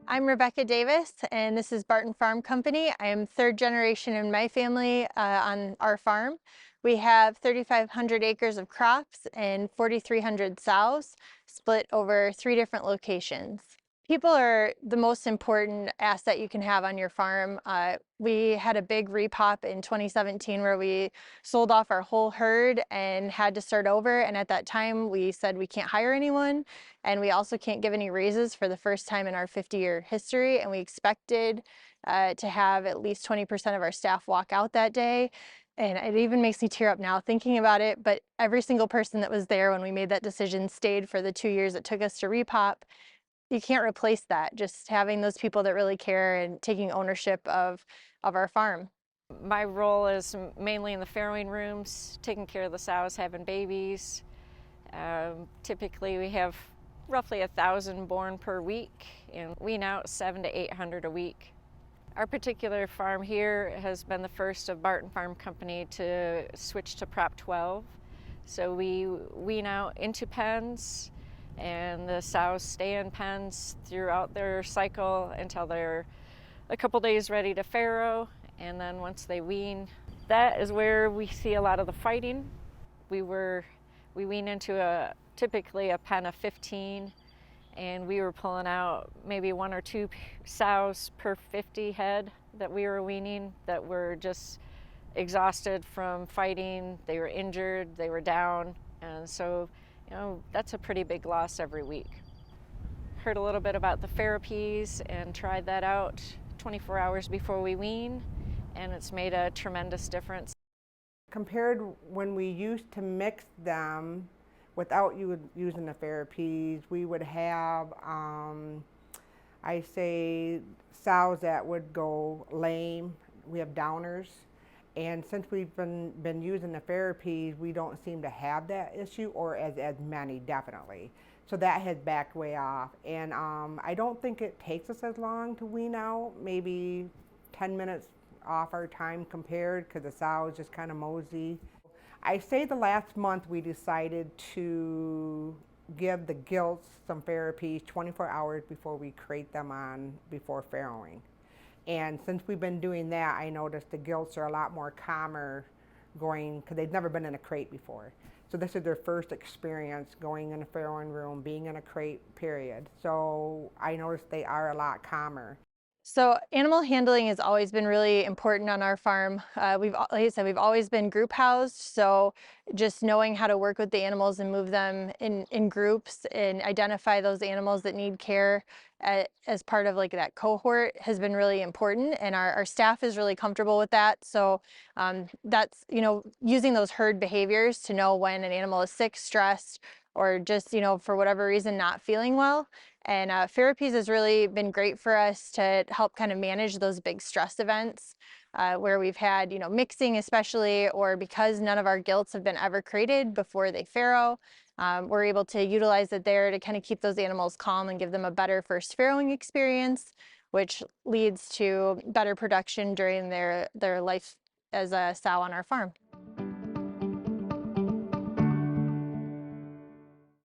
I'm Rebecca Davis, and this is Barton Farm Company. I am third generation in my family on our farm. We have 3,500 acres of crops and 4,300 sows split over 3 different locations. People are the most important asset you can have on your farm. We had a big repop in 2017 where we sold off our whole herd and had to start over. And at that time, we said we can't hire anyone, and we also can't give any raises for the first time in our 50-year history. And we expected to have at least 20% of our staff walk out that day. And it even makes me tear up now thinking about it, but every single person that was there when we made that decision stayed for the 2 years it took us to repop. You can't replace that, just having those people that really care and taking ownership of our farm. My role is mainly in the farrowing rooms, taking care of the sows having babies. Typically we have roughly 1,000 born per week and wean out 700 to 800 a week. Our particular farm here has been the first of Barton Farm Company to switch to Prop 12. So we wean out into pens, and the sows stay in pens throughout their cycle until they're a couple days ready to farrow. And then once they wean, that is where we see a lot of the fighting. We wean into typically a pen of 15, and we were pulling out maybe 1 or 2 sows per 50 head that we were weaning that were just exhausted from fighting. They were injured, they were down, and so that's a pretty big loss every week. Heard a little bit about the FerAppease and tried that out 24 hours before we wean, and it's made a tremendous difference. Compared when we used to mix them without using the FerAppease, we would have, I say, sows that would go lame. We have downers. And since we've been using the FerAppease, we don't seem to have that issue, or as many, definitely. So that has backed way off. And I don't think it takes us as long to wean out, maybe 10 minutes off our time compared, because the sow is just kind of mosey. I say the last month we decided to give the gilts some FerAppease 24 hours before we crate them on before farrowing. And since we've been doing that, I noticed the gilts are a lot more calmer going, because they've never been in a crate before. So this is their first experience going in a farrowing room, being in a crate, period. So I noticed they are a lot calmer. So animal handling has always been really important on our farm. Like I said, we've always been group housed, so just knowing how to work with the animals and move them in groups and identify those animals that need care as part of like that cohort has been really important, and our staff is really comfortable with that. So that's, using those herd behaviors to know when an animal is sick, stressed, or just, for whatever reason not feeling well. And FerAppease has really been great for us to help kind of manage those big stress events where we've had, mixing especially, or because none of our gilts have been ever crated before they farrow. We're able to utilize it there to kind of keep those animals calm and give them a better first farrowing experience, which leads to better production during their life as a sow on our farm.